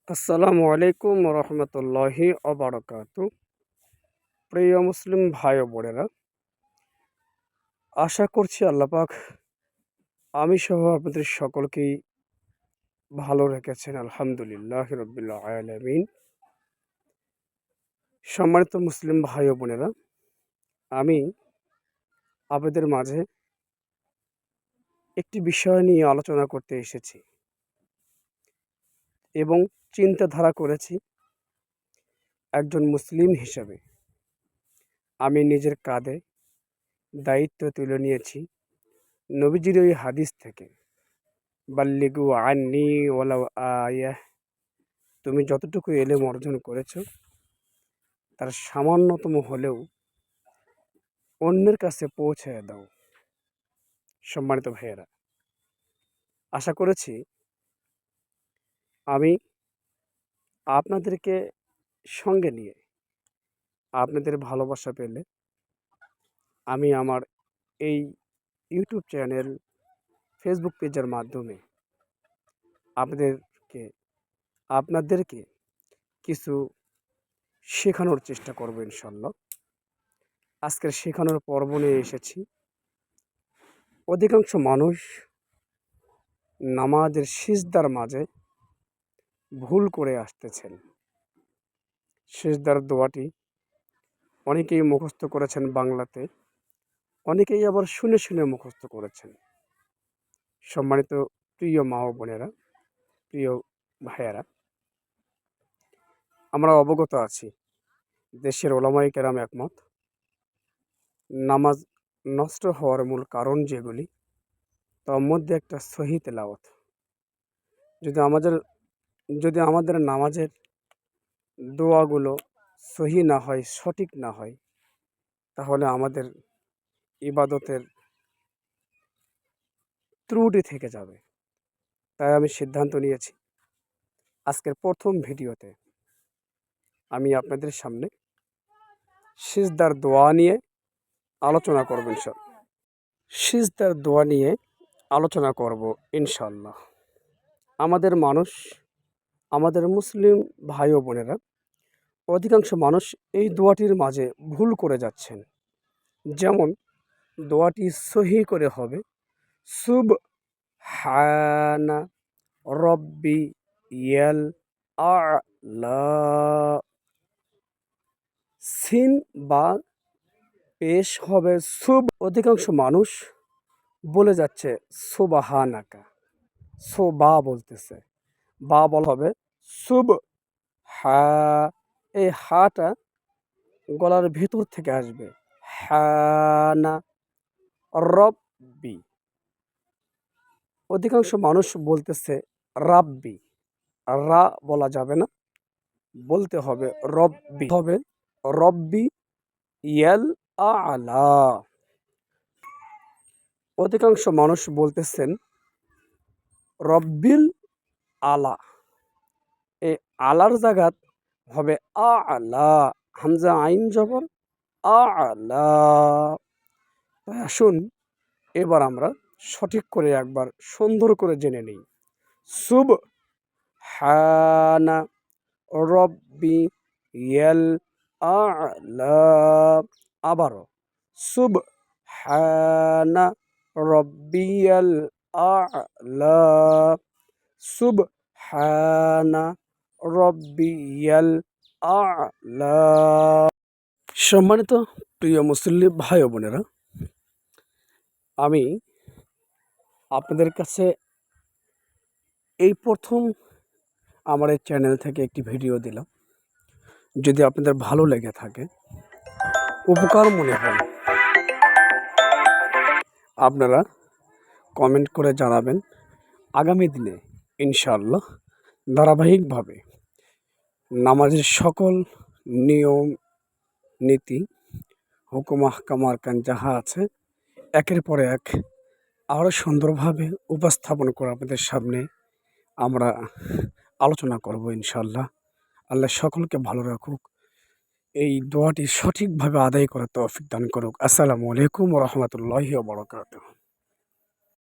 আসসালামু আলাইকুম রহমতুল্লাহি অবরকাতু। প্রিয় মুসলিম ভাই ও বোনেরা, আশা করছি আল্লাহ পাক আমি সহ আপনাদের সকলকেই ভালো রেখেছেন। আলহামদুলিল্লাহ রব্বিল আলামিন। সম্মানিত মুসলিম ভাই ও বোনেরা, আমি আপনাদের মাঝে একটি বিষয় নিয়ে আলোচনা করতে এসেছি এবং চিন্তাধারা করেছি একজন মুসলিম হিসেবে আমি নিজের কাঁধে দায়িত্ব তুলে নিয়েছি নবীজির ওই হাদিস থেকে, বাল্লিগু আন্নি ওয়ালাউ আয়াহ, তুমি যতটুকু এলেম অর্জন করেছো তার সামান্যতম হলেও অন্যের কাছে পৌঁছে দাও। সম্মানিত ভাইয়েরা, আশা করেছি আমি আপনাদেরকে সঙ্গে নিয়ে আপনাদের ভালোবাসা পেলে আমি আমার এই ইউটিউব চ্যানেল, ফেসবুক পেজের মাধ্যমে আপনাদেরকে কিছু শেখানোর চেষ্টা করব ইনশাল্লাহ। আজকের শেখানোর পর্ব নিয়ে এসেছি। অধিকাংশ মানুষ নামাজের সিজদার মাঝে ভুল করে আসতেছেন। সিজদার দোয়াটি অনেকেই মুখস্থ করেছেন বাংলাতে, অনেকেই আবার শুনে শুনে মুখস্থ করেছেন। সম্মানিত প্রিয় মা ও বোনেরা, প্রিয় ভাইয়েরা, আমরা অবগত আছি দেশের ওলামায়ে কেরাম একমত, নামাজ নষ্ট হওয়ার মূল কারণ যেগুলি তার মধ্যে একটা সহি তেলাওয়াত। যদি আমাদের নামাজের দোয়াগুলো সহি না হয়, সঠিক না হয়, তাহলে আমাদের ইবাদতের ত্রুটি থেকে যাবে। তাই আমি সিদ্ধান্ত নিয়েছি আজকের প্রথম ভিডিওতে আমি আপনাদের সামনে সিজদার দোয়া নিয়ে আলোচনা করব ইনশাআল্লাহ। সিজদার দোয়া নিয়ে আলোচনা করব ইনশাআল্লাহ। আমাদের মুসলিম ভাই ও বোনেরা, অধিকাংশ মানুষ এই দোয়াটির মাঝে ভুল করে যাচ্ছেন। যেমন দোয়াটি সহি করে হবে সুবহানা রব্বি ইয়াল আ'লা, সিন বা পেশ হবে সুব। অধিকাংশ মানুষ বলে যাচ্ছে সুবহানাকা, বা বলতেছে, বা বলা হবে সুব হা। এই হাটা গলার ভিতর থেকে আসবে, হানা রব্বি। অধিকাংশ মানুষ বলতেছে রাব্বি, রা বলা যাবে না, বলতে হবে রব্বি, হবে রব্বি ইয়াল আলা। অধিকাংশ মানুষ বলতেছেন রব্বিল আলা, এই আলার জায়গাত হবে আলা, হামজা আইন জবর আলা। তাই আসুন এবার আমরা সঠিক করে একবার সুন্দর করে জেনে নিই। সুবহানা রব্বি ইয়াল আ'লা। আবারও সুবহানা রব্বিয়াল আ'লা, সুবহানা রব্বিয়াল আ'লা। সম্মানিত প্রিয় মুসলিম ভাই ও বোনেরা, আমি আপনাদের কাছে এই প্রথম আমার এই চ্যানেল থেকে একটি ভিডিও দিলাম। যদি আপনাদের ভালো লেগে থাকে, উপকার মনে হয়, আপনারা কমেন্ট করে জানাবেন। আগামী দিনে ইনশাআল্লাহ ধারাবাহিকভাবে নামাজের সকল নিয়ম নীতি, হুকুম আহকাম আরকান যাহা আছে একের পর এক আরও সুন্দরভাবে উপস্থাপন করে আপনাদের সামনে আমরা আলোচনা করব ইনশাআল্লাহ। আল্লাহ সকলকে ভালো রাখুক, এই দোয়াটি সঠিকভাবে আদায় করার তৌফিক দান করুক। আসসালামু আলাইকুম ওয়া রাহমাতুল্লাহি ওয়া বারাকাতুহু।